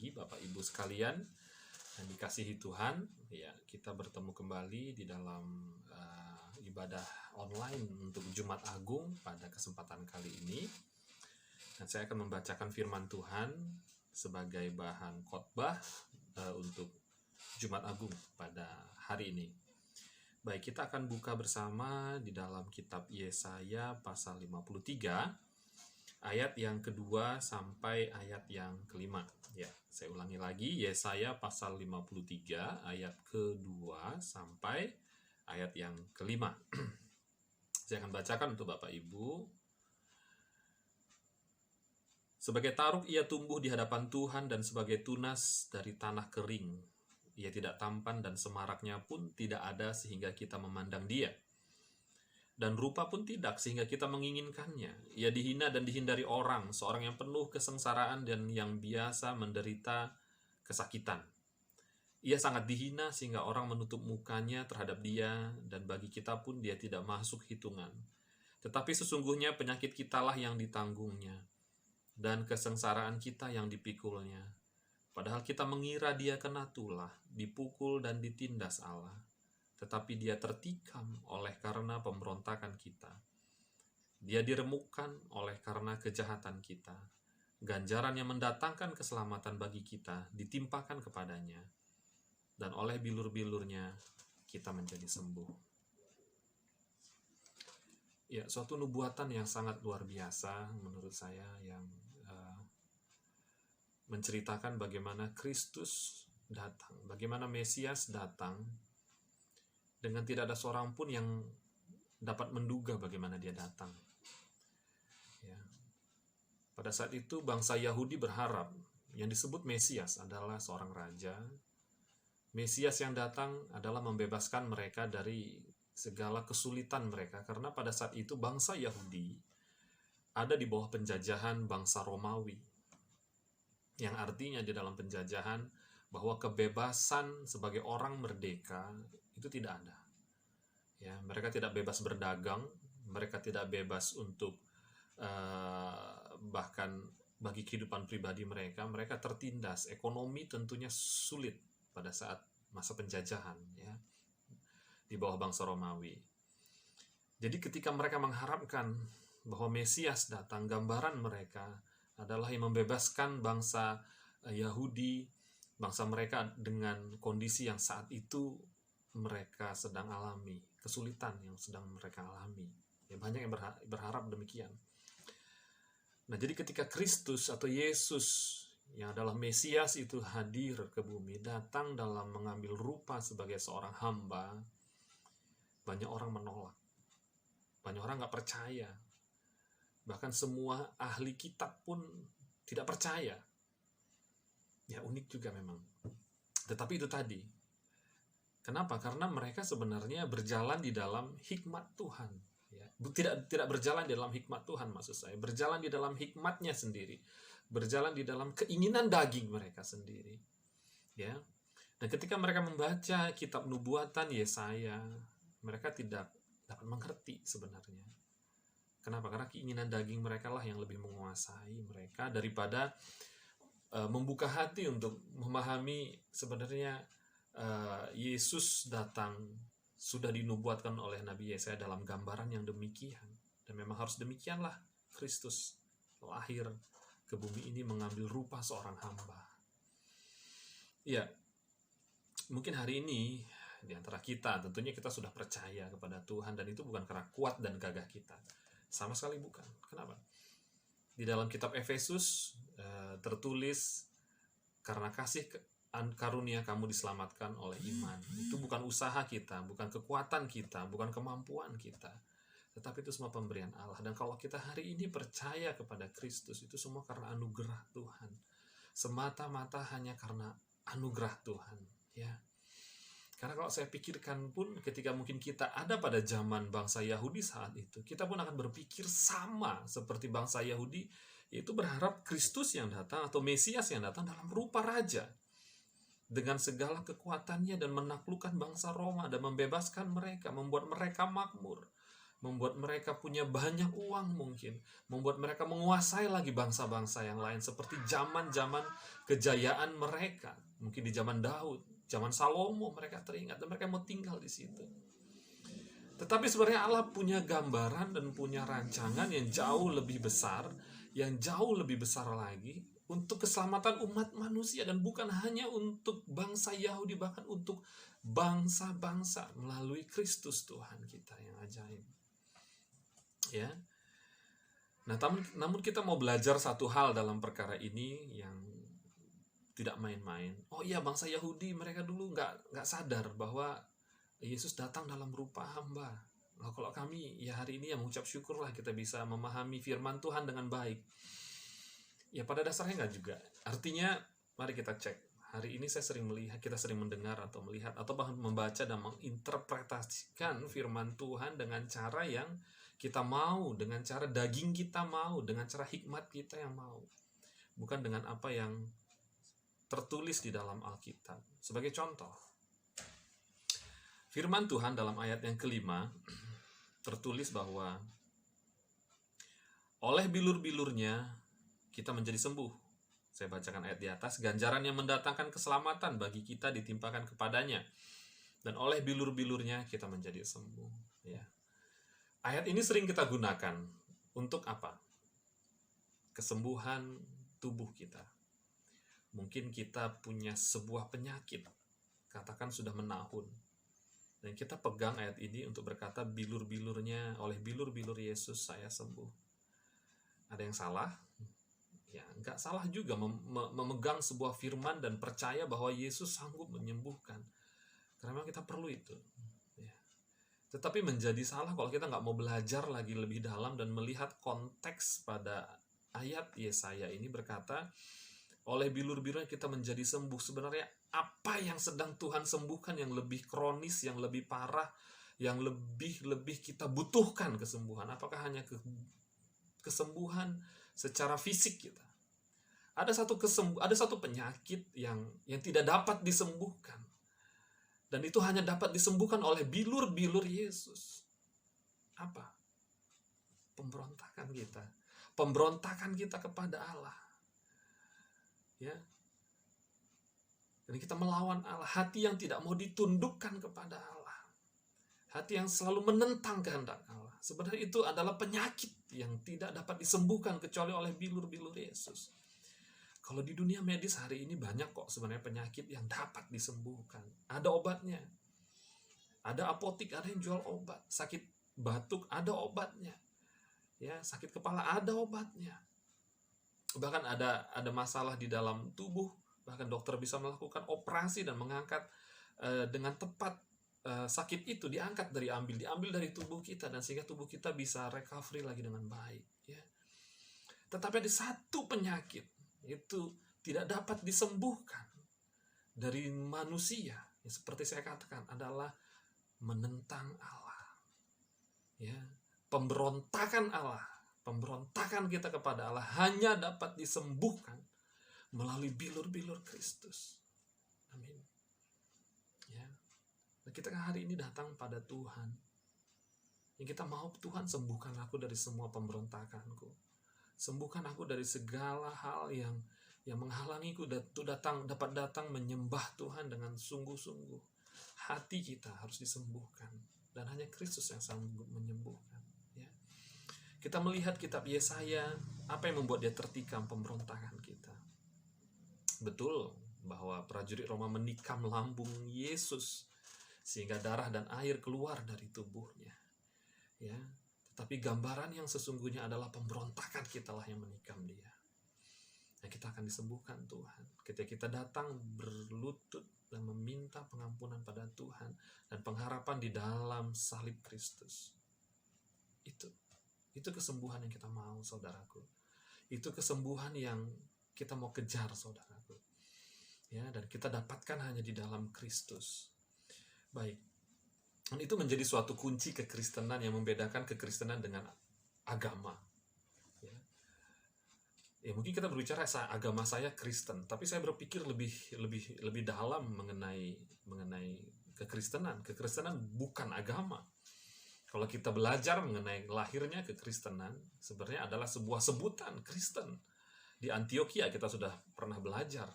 pagi Bapak Ibu sekalian yang dikasihi Tuhan. Ya, kita bertemu kembali di dalam ibadah online untuk Jumat Agung pada kesempatan kali ini. Dan saya akan membacakan firman Tuhan sebagai bahan khotbah untuk Jumat Agung pada hari ini. Baik, kita akan buka bersama di dalam kitab Yesaya pasal 53 ayat yang kedua sampai ayat yang kelima. Ya, saya ulangi lagi, Yesaya pasal 53 ayat kedua sampai ayat yang kelima. Saya akan bacakan untuk Bapak Ibu. Sebagai taruk ia tumbuh di hadapan Tuhan dan sebagai tunas dari tanah kering. Ia tidak tampan dan semaraknya pun tidak ada sehingga kita memandang dia. Dan rupa pun tidak sehingga kita menginginkannya. Ia dihina dan dihindari orang, seorang yang penuh kesengsaraan dan yang biasa menderita kesakitan. Ia sangat dihina sehingga orang menutup mukanya terhadap dia, dan bagi kita pun dia tidak masuk hitungan. Tetapi sesungguhnya penyakit kitalah yang ditanggungnya, dan kesengsaraan kita yang dipikulnya. Padahal kita mengira dia kena tulah, dipukul dan ditindas Allah. Tetapi dia tertikam oleh karena pemberontakan kita. Dia diremukkan oleh karena kejahatan kita. Ganjaran yang mendatangkan keselamatan bagi kita ditimpakan kepadanya. Dan oleh bilur-bilurnya kita menjadi sembuh. Ya, suatu nubuatan yang sangat luar biasa menurut saya yang menceritakan bagaimana Kristus datang, bagaimana Mesias datang, dengan tidak ada seorang pun yang dapat menduga bagaimana dia datang. Ya. Pada saat itu bangsa Yahudi berharap yang disebut Mesias adalah seorang raja. Mesias yang datang adalah membebaskan mereka dari segala kesulitan mereka. Karena pada saat itu bangsa Yahudi ada di bawah penjajahan bangsa Romawi. Yang artinya di dalam penjajahan bahwa kebebasan sebagai orang merdeka itu tidak ada. Ya, mereka tidak bebas berdagang, mereka tidak bebas untuk bahkan bagi kehidupan pribadi mereka tertindas. Ekonomi tentunya sulit pada saat masa penjajahan, ya, di bawah bangsa Romawi. Jadi ketika mereka mengharapkan bahwa Mesias datang, gambaran mereka adalah yang membebaskan bangsa Yahudi, bangsa mereka dengan kondisi yang saat itu mereka sedang alami, kesulitan yang sedang mereka alami. Ya, banyak yang berharap demikian. Nah, jadi ketika Kristus atau Yesus yang adalah Mesias itu hadir ke bumi, datang dalam mengambil rupa sebagai seorang hamba, banyak orang menolak. Banyak orang nggak percaya. Bahkan semua ahli kitab pun tidak percaya. Ya, unik juga memang. Tetapi itu tadi. Kenapa? Karena mereka sebenarnya berjalan di dalam hikmat Tuhan. Ya. Tidak berjalan di dalam hikmat Tuhan, maksud saya. Berjalan di dalam hikmatnya sendiri. Berjalan di dalam keinginan daging mereka sendiri. Ya. Dan ketika mereka membaca kitab nubuatan Yesaya, mereka tidak dapat mengerti sebenarnya. Kenapa? Karena keinginan daging mereka lah yang lebih menguasai mereka daripada membuka hati untuk memahami sebenarnya Yesus datang sudah dinubuatkan oleh Nabi Yesaya dalam gambaran yang demikian. Dan memang harus demikianlah Kristus lahir ke bumi ini mengambil rupa seorang hamba. Ya, mungkin hari ini di antara kita tentunya kita sudah percaya kepada Tuhan, dan itu bukan karena kuat dan gagah kita. Sama sekali bukan. Kenapa? Di dalam kitab Efesus tertulis, karena kasih karunia kamu diselamatkan oleh iman. Itu bukan usaha kita, bukan kekuatan kita, bukan kemampuan kita. Tetapi itu semua pemberian Allah. Dan kalau kita hari ini percaya kepada Kristus, itu semua karena anugerah Tuhan. Semata-mata hanya karena anugerah Tuhan. Ya. Karena kalau saya pikirkan pun ketika mungkin kita ada pada zaman bangsa Yahudi saat itu, kita pun akan berpikir sama seperti bangsa Yahudi, yaitu berharap Kristus yang datang atau Mesias yang datang dalam rupa raja. Dengan segala kekuatannya dan menaklukkan bangsa Roma dan membebaskan mereka, membuat mereka makmur. membuat mereka punya banyak uang mungkin, membuat mereka menguasai lagi bangsa-bangsa yang lain seperti zaman-zaman kejayaan mereka, mungkin di zaman Daud, zaman Salomo mereka teringat dan mereka mau tinggal di situ. Tetapi sebenarnya Allah punya gambaran dan punya rancangan yang jauh lebih besar, yang jauh lebih besar lagi untuk keselamatan umat manusia, dan bukan hanya untuk bangsa Yahudi, bahkan untuk bangsa-bangsa melalui Kristus Tuhan kita yang ajaib. Ya. Nah, namun kita mau belajar satu hal dalam perkara ini yang tidak main-main. Oh iya, bangsa Yahudi mereka dulu nggak sadar bahwa Yesus datang dalam rupa hamba. Nah, kalau kami ya hari ini ya mengucap syukurlah kita bisa memahami firman Tuhan dengan baik. Ya pada dasarnya nggak juga. Artinya mari kita cek. Hari ini saya sering melihat, kita sering mendengar atau melihat atau bahkan membaca dan menginterpretasikan firman Tuhan dengan cara yang kita mau, dengan cara daging kita mau, dengan cara hikmat kita yang mau. Bukan dengan apa yang tertulis di dalam Alkitab. Sebagai contoh, firman Tuhan dalam ayat yang kelima tertulis bahwa oleh bilur-bilurnya kita menjadi sembuh. Saya bacakan ayat di atas. Ganjaran yang mendatangkan keselamatan bagi kita ditimpakan kepadanya, dan oleh bilur-bilurnya kita menjadi sembuh. Ya. Ayat ini sering kita gunakan untuk apa? Kesembuhan tubuh kita. Mungkin kita punya sebuah penyakit, katakan sudah menahun, dan kita pegang ayat ini untuk berkata bilur-bilurnya, oleh bilur-bilur Yesus saya sembuh. Ada yang salah? Ya, enggak salah juga memegang sebuah firman dan percaya bahwa Yesus sanggup menyembuhkan. Karena memang kita perlu itu. Ya. Tetapi menjadi salah kalau kita nggak mau belajar lagi lebih dalam dan melihat konteks pada ayat Yesaya ini berkata, oleh bilur-bilurnya kita menjadi sembuh. Sebenarnya apa yang sedang Tuhan sembuhkan yang lebih kronis, yang lebih parah, yang lebih kita butuhkan kesembuhan? Apakah hanya kesembuhan secara fisik kita? Ada satu penyakit yang tidak dapat disembuhkan. Dan itu hanya dapat disembuhkan oleh bilur-bilur Yesus. Apa? Pemberontakan kita. Pemberontakan kita kepada Allah. Ya. Dan kita melawan Allah. Hati yang tidak mau ditundukkan kepada Allah. Hati yang selalu menentang kehendak Allah. Sebenarnya itu adalah penyakit yang tidak dapat disembuhkan kecuali oleh bilur-bilur Yesus. Kalau di dunia medis hari ini banyak kok sebenarnya penyakit yang dapat disembuhkan. Ada obatnya. Ada apotik, ada yang jual obat. Sakit batuk, ada obatnya. Ya, sakit kepala, ada obatnya. Bahkan ada masalah di dalam tubuh, bahkan dokter bisa melakukan operasi dan mengangkat dengan tepat sakit itu, diangkat diambil dari tubuh kita, dan sehingga tubuh kita bisa recovery lagi dengan baik. Ya. Tetapi ada satu penyakit itu tidak dapat disembuhkan dari manusia, ya, seperti saya katakan adalah menentang Allah, ya, pemberontakan Allah, pemberontakan kita kepada Allah hanya dapat disembuhkan melalui bilur-bilur Kristus. Amin. Ya, dan kita hari ini datang pada Tuhan, yang kita mau Tuhan sembuhkan aku dari semua pemberontakanku. Sembuhkan aku dari segala hal yang menghalangiku dapat datang menyembah Tuhan dengan sungguh-sungguh. Hati kita harus disembuhkan, dan hanya Kristus yang sanggup menyembuhkan. Ya. Kita melihat kitab Yesaya, apa yang membuat dia tertikam pemberontakan kita. Betul bahwa prajurit Roma menikam lambung Yesus sehingga darah dan air keluar dari tubuhnya. Ya. Tapi gambaran yang sesungguhnya adalah pemberontakan kita lah yang menikam dia. Nah, kita akan disembuhkan Tuhan ketika kita datang berlutut dan meminta pengampunan pada Tuhan dan pengharapan di dalam salib Kristus. Itu kesembuhan yang kita mau, saudaraku. Itu kesembuhan yang kita mau kejar, saudaraku. Ya, dan kita dapatkan hanya di dalam Kristus. Baik. Dan itu menjadi suatu kunci kekristenan yang membedakan kekristenan dengan agama. Ya, mungkin kita berbicara agama saya Kristen, tapi saya berpikir lebih dalam mengenai kekristenan. Kekristenan bukan agama. Kalau kita belajar mengenai lahirnya kekristenan, sebenarnya adalah sebuah sebutan Kristen. Di Antioquia kita sudah pernah belajar,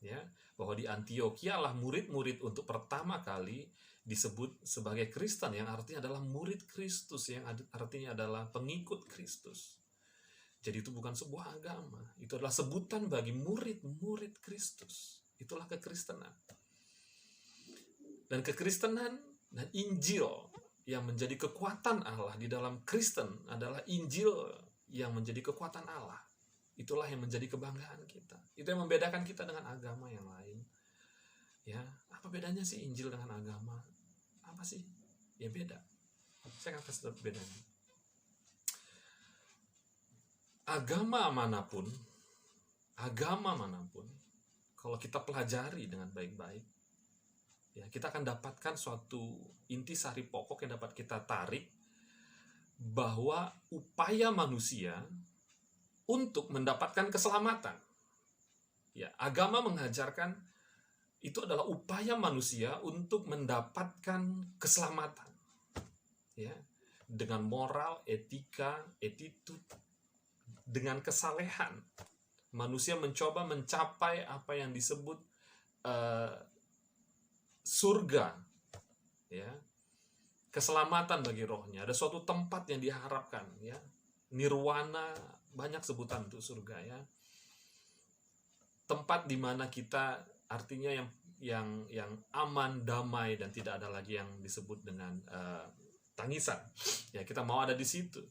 ya, bahwa di Antioquia lah murid-murid untuk pertama kali disebut sebagai Kristen, yang artinya adalah murid Kristus, yang artinya adalah pengikut Kristus. Jadi itu bukan sebuah agama, itu adalah sebutan bagi murid-murid Kristus. Itulah kekristenan. Dan kekristenan dan Injil yang menjadi kekuatan Allah di dalam Kristen adalah Injil yang menjadi kekuatan Allah. Itulah yang menjadi kebanggaan kita. Itu yang membedakan kita dengan agama yang lain. Ya, apa bedanya sih Injil dengan agama? Apa sih? Ya beda. Saya akan kasih bedanya. Agama manapun, kalau kita pelajari dengan baik-baik, ya, kita akan dapatkan suatu intisari pokok yang dapat kita tarik, bahwa upaya manusia untuk mendapatkan keselamatan. Ya, agama mengajarkan itu adalah upaya manusia untuk mendapatkan keselamatan. Ya, dengan moral, etika, attitude, dengan kesalehan, manusia mencoba mencapai apa yang disebut surga, ya, keselamatan bagi rohnya. Ada suatu tempat yang diharapkan, ya, nirwana, banyak sebutan untuk surga, ya, tempat di mana kita artinya yang aman, damai, dan tidak ada lagi yang disebut dengan tangisan. Ya, kita mau ada di situ.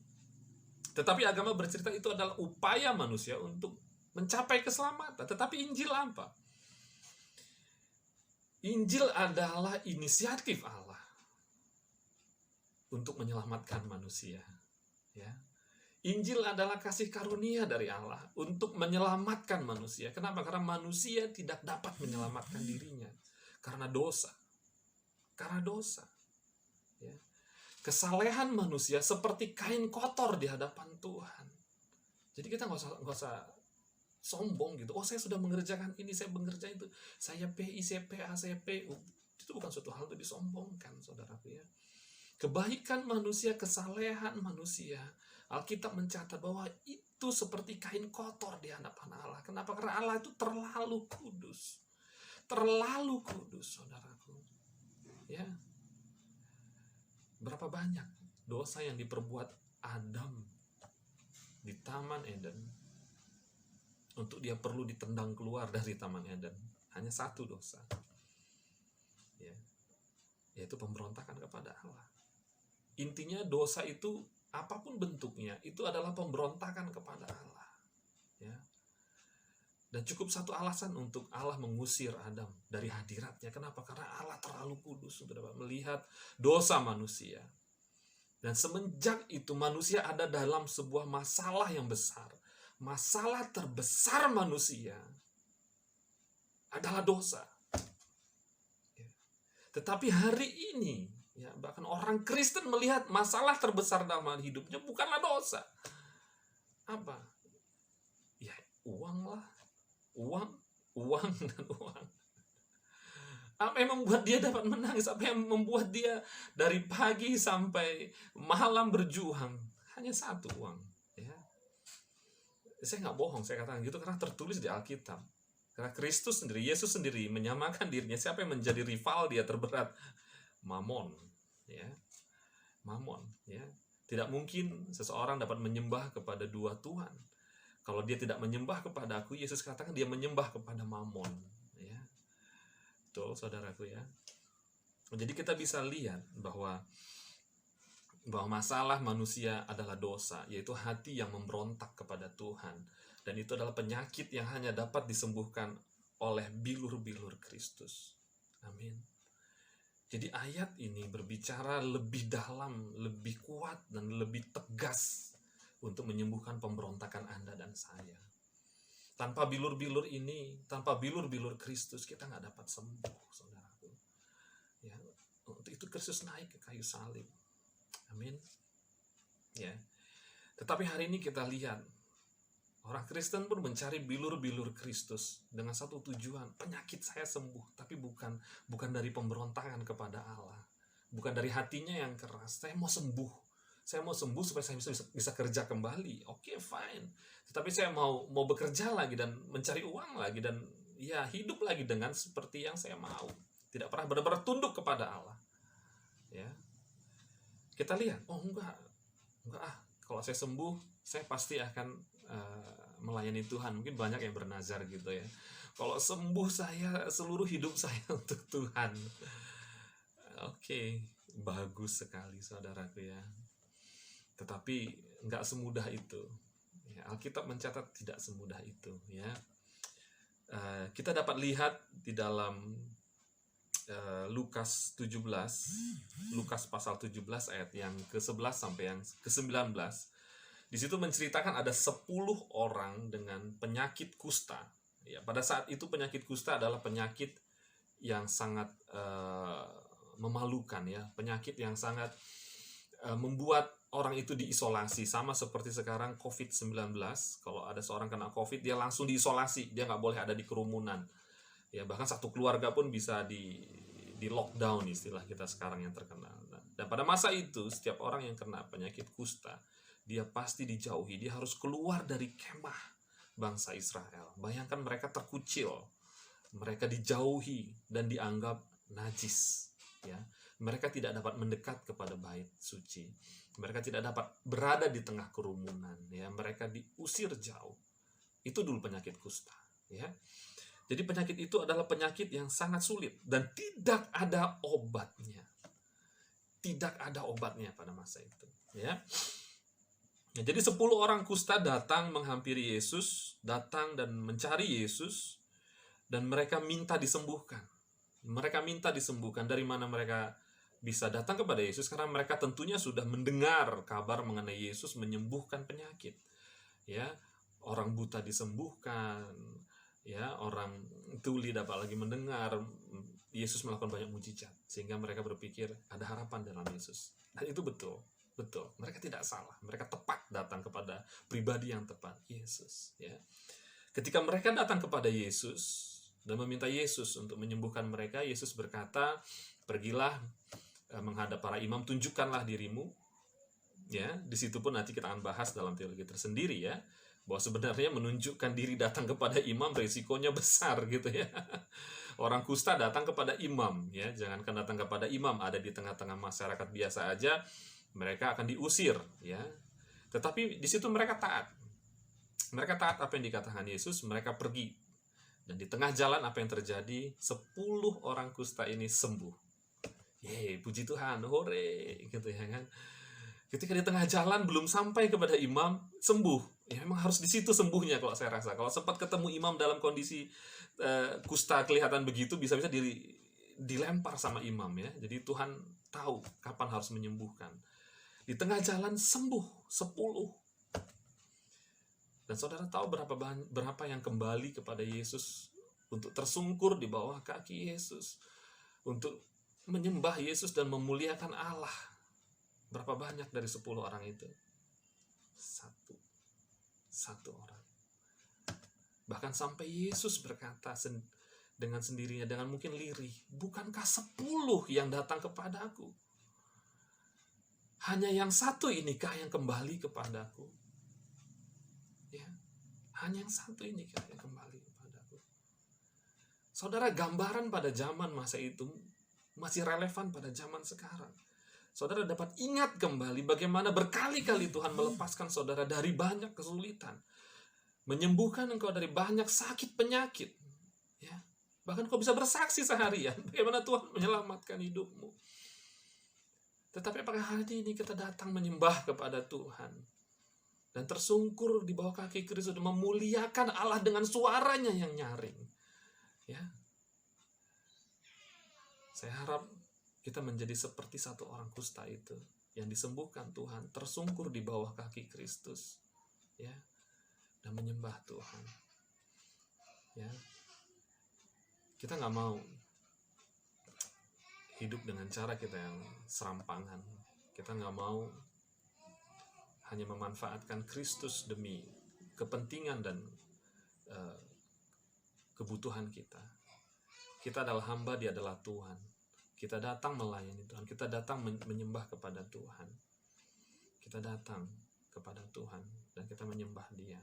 Tetapi agama bercerita itu adalah upaya manusia untuk mencapai keselamatan. Tetapi Injil apa? Injil adalah inisiatif Allah untuk menyelamatkan manusia. Ya. Injil adalah kasih karunia dari Allah untuk menyelamatkan manusia. Kenapa? Karena manusia tidak dapat menyelamatkan dirinya karena dosa. Karena dosa. Ya. Kesalehan manusia seperti kain kotor di hadapan Tuhan. Jadi kita nggak usah sombong gitu. Oh, saya sudah mengerjakan ini, saya mengerjakan itu. Saya PI, saya PA, saya PU. Itu bukan suatu hal untuk disombongkan, saudaraku, ya. Kebaikan manusia, kesalehan manusia, Alkitab mencatat bahwa itu seperti kain kotor di hadapan Allah. Kenapa? Karena Allah itu terlalu kudus. Terlalu kudus, saudaraku. Ya. Berapa banyak dosa yang diperbuat Adam di Taman Eden untuk dia perlu ditendang keluar dari Taman Eden. Hanya satu dosa, ya, yaitu pemberontakan kepada Allah. Intinya dosa itu apapun bentuknya, itu adalah pemberontakan kepada Allah, ya. Dan cukup satu alasan untuk Allah mengusir Adam dari hadiratnya. Kenapa? Karena Allah terlalu kudus untuk dapat melihat dosa manusia. Dan semenjak itu manusia ada dalam sebuah masalah yang besar. Masalah terbesar manusia adalah dosa. Tetapi hari ini, ya, bahkan orang Kristen melihat masalah terbesar dalam hidupnya bukanlah dosa. Apa? Ya, uang lah. Uang dan uang. Apa yang membuat dia dapat menangis? Apa yang membuat dia dari pagi sampai malam berjuang? Hanya satu, uang. Ya. Saya nggak bohong, saya katakan gitu karena tertulis di Alkitab. Karena Kristus sendiri, Yesus sendiri menyamakan dirinya. Siapa yang menjadi rival dia terberat? Mamon. Ya. Mamon. Ya. Tidak mungkin seseorang dapat menyembah kepada dua Tuhan. Kalau dia tidak menyembah kepada aku, Yesus katakan dia menyembah kepada Mamon. Ya. Betul, saudaraku, ya. Jadi kita bisa lihat bahwa masalah manusia adalah dosa, yaitu hati yang memberontak kepada Tuhan. Dan itu adalah penyakit yang hanya dapat disembuhkan oleh bilur-bilur Kristus. Amin. Jadi ayat ini berbicara lebih dalam, lebih kuat, dan lebih tegas untuk menyembuhkan pemberontakan Anda dan saya. Tanpa bilur-bilur ini, tanpa bilur-bilur Kristus, kita nggak dapat sembuh, saudaraku. Ya, untuk itu Kristus naik ke kayu salib. Amin. Ya. Tetapi hari ini kita lihat orang Kristen pun mencari bilur-bilur Kristus dengan satu tujuan, penyakit saya sembuh, tapi bukan dari pemberontakan kepada Allah, bukan dari hatinya yang keras. Saya mau sembuh supaya saya bisa kerja kembali. Oke, fine. Tetapi saya mau bekerja lagi dan mencari uang lagi dan ya hidup lagi dengan seperti yang saya mau. Tidak pernah benar-benar tunduk kepada Allah. Ya, kita lihat, oh enggak kalau saya sembuh, saya pasti akan melayani Tuhan. Mungkin banyak yang bernazar gitu ya. Kalau sembuh saya seluruh hidup saya untuk Tuhan. Oke, bagus sekali saudaraku ya. Tetapi nggak semudah itu. Ya, Alkitab mencatat tidak semudah itu. Ya, kita dapat lihat di dalam Lukas 17, Lukas pasal 17 ayat yang ke-11 sampai yang ke-19. Di situ menceritakan ada 10 orang dengan penyakit kusta. Ya, pada saat itu penyakit kusta adalah penyakit yang sangat memalukan ya, penyakit yang sangat membuat orang itu diisolasi, sama seperti sekarang COVID-19. Kalau ada seorang kena COVID, dia langsung diisolasi, dia nggak boleh ada di kerumunan. Ya, bahkan satu keluarga pun bisa di lockdown, istilah kita sekarang yang terkenal. Dan pada masa itu, setiap orang yang kena penyakit kusta, dia pasti dijauhi, dia harus keluar dari kemah bangsa Israel. Bayangkan mereka terkucil, mereka dijauhi dan dianggap najis. Ya, mereka tidak dapat mendekat kepada bait suci. Mereka tidak dapat berada di tengah kerumunan. Ya, mereka diusir jauh. Itu dulu penyakit kusta. Ya, jadi penyakit itu adalah penyakit yang sangat sulit dan tidak ada obatnya. Tidak ada obatnya pada masa itu. Ya. Ya, jadi 10 orang kusta datang menghampiri Yesus, datang dan mencari Yesus, dan mereka minta disembuhkan. Mereka minta disembuhkan. Dari mana mereka bisa datang kepada Yesus? Karena mereka tentunya sudah mendengar kabar mengenai Yesus menyembuhkan penyakit. Ya, orang buta disembuhkan, ya, orang tuli dapat lagi mendengar. Yesus melakukan banyak mujizat sehingga mereka berpikir ada harapan dalam Yesus. Dan itu betul. Mereka tidak salah. Mereka tepat datang kepada pribadi yang tepat, Yesus. Ya. Ketika mereka datang kepada Yesus dan meminta Yesus untuk menyembuhkan mereka, Yesus berkata, pergilah menghadap para imam, tunjukkanlah dirimu. Ya, di situ pun nanti kita akan bahas dalam teologi tersendiri ya, bahwa sebenarnya menunjukkan diri datang kepada imam risikonya besar gitu ya. Orang kusta datang kepada imam ya, jangankan datang kepada imam, ada di tengah-tengah masyarakat biasa aja mereka akan diusir ya. Tetapi di situ mereka taat. Mereka taat apa yang dikatakan Yesus, mereka pergi. Dan di tengah jalan apa yang terjadi? 10 orang kusta ini sembuh. Yeay, puji Tuhan, hore, gitu ya kan. Ketika di tengah jalan belum sampai kepada imam, sembuh. Ya memang harus di situ sembuhnya kalau saya rasa. Kalau sempat ketemu imam dalam kondisi kusta kelihatan begitu, bisa-bisa dilempar sama imam ya. Jadi Tuhan tahu kapan harus menyembuhkan. Di tengah jalan sembuh 10. Dan saudara tahu berapa yang kembali kepada Yesus untuk tersungkur di bawah kaki Yesus, untuk menyembah Yesus dan memuliakan Allah. Berapa banyak dari 10 orang itu? Satu orang. Bahkan sampai Yesus berkata dengan sendirinya, dengan mungkin lirih, bukankah 10 yang datang kepadaku? Hanya yang satu inikah yang kembali kepadaku? Ya, hanya yang satu inikah yang kembali kepadaku? Saudara, gambaran pada zaman masa itu masih relevan pada zaman sekarang. Saudara dapat ingat kembali bagaimana berkali-kali Tuhan melepaskan saudara dari banyak kesulitan, menyembuhkan engkau dari banyak sakit penyakit. Ya, bahkan kau bisa bersaksi seharian bagaimana Tuhan menyelamatkan hidupmu. Tetapi apakah hari ini kita datang menyembah kepada Tuhan dan tersungkur di bawah kaki Kristus dan memuliakan Allah dengan suaranya yang nyaring? Ya, saya harap kita menjadi seperti satu orang kusta itu yang disembuhkan Tuhan, tersungkur di bawah kaki Kristus, ya, dan menyembah Tuhan. Ya, kita nggak mau hidup dengan cara kita yang serampangan. Kita nggak mau hanya memanfaatkan Kristus demi kepentingan dan kebutuhan kita. Kita adalah hamba, Dia adalah Tuhan. Kita datang melayani Tuhan, kita datang menyembah kepada Tuhan. Kita datang kepada Tuhan dan kita menyembah Dia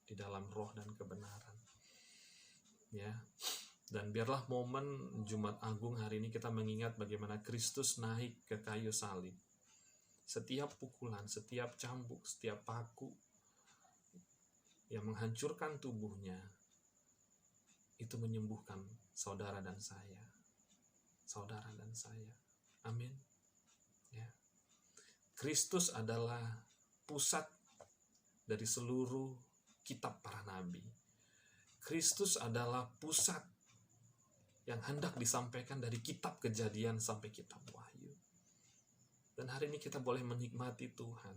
di dalam roh dan kebenaran. Ya. Dan biarlah momen Jumat Agung hari ini kita mengingat bagaimana Kristus naik ke kayu salib. Setiap pukulan, setiap cambuk, setiap paku yang menghancurkan tubuhnya, itu menyembuhkan saudara dan saya. Saudara dan saya. Amin. Ya. Kristus adalah pusat dari seluruh kitab para nabi. Kristus adalah pusat yang hendak disampaikan dari kitab Kejadian sampai kitab Wahyu. Dan hari ini kita boleh menikmati Tuhan.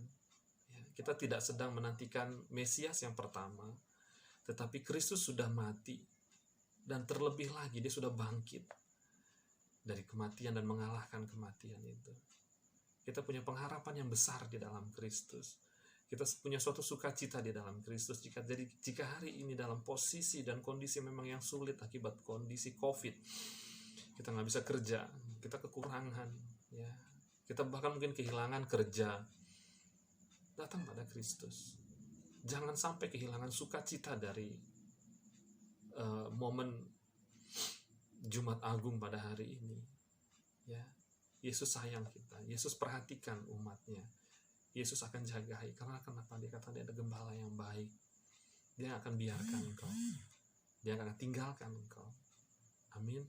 Ya, kita tidak sedang menantikan Mesias yang pertama, tetapi Kristus sudah mati, dan terlebih lagi Dia sudah bangkit dari kematian dan mengalahkan kematian itu. Kita punya pengharapan yang besar di dalam Kristus. Kita punya suatu sukacita di dalam Kristus. Jika hari ini dalam posisi dan kondisi memang yang sulit akibat kondisi COVID, kita nggak bisa kerja, kita kekurangan, ya, kita bahkan mungkin kehilangan kerja, datang pada Kristus. Jangan sampai kehilangan sukacita dari momen Jumat Agung pada hari ini. Ya, Yesus sayang kita, Yesus perhatikan umatnya. Yesus akan jagai, karena kenapa? Dia kata Dia ada gembala yang baik. Dia akan biarkan engkau. Dia akan tinggalkan engkau. Amin.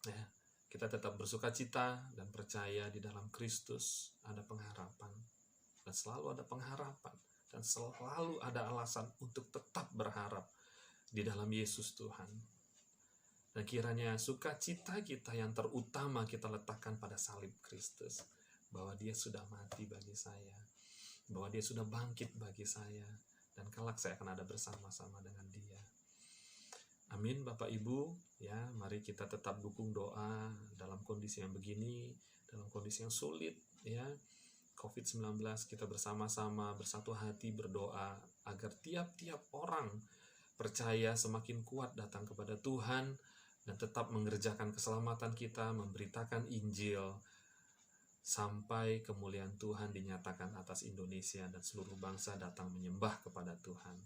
Ya, kita tetap bersukacita dan percaya di dalam Kristus ada pengharapan. Dan selalu ada pengharapan. Dan selalu ada alasan untuk tetap berharap di dalam Yesus Tuhan. Dan kiranya sukacita kita yang terutama kita letakkan pada salib Kristus. Bahwa Dia sudah mati bagi saya, bahwa Dia sudah bangkit bagi saya, dan kelak saya akan ada bersama-sama dengan Dia. Amin, Bapak Ibu. Ya, mari kita tetap dukung doa dalam kondisi yang begini, dalam kondisi yang sulit. Ya, COVID-19, kita bersama-sama bersatu hati berdoa agar tiap-tiap orang percaya semakin kuat datang kepada Tuhan dan tetap mengerjakan keselamatan kita, memberitakan Injil, sampai kemuliaan Tuhan dinyatakan atas Indonesia dan seluruh bangsa datang menyembah kepada Tuhan.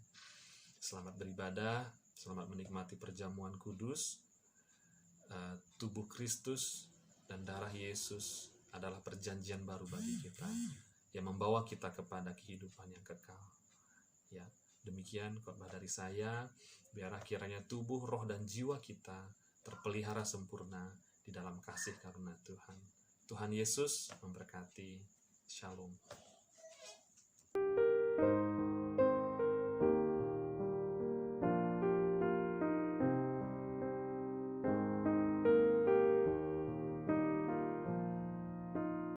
Selamat beribadah, selamat menikmati perjamuan kudus. Tubuh Kristus dan darah Yesus adalah perjanjian baru bagi kita yang membawa kita kepada kehidupan yang kekal. Ya, demikian khotbah dari saya. Biarlah kiranya tubuh, roh, dan jiwa kita terpelihara sempurna di dalam kasih karunia Tuhan. Tuhan Yesus memberkati. Shalom.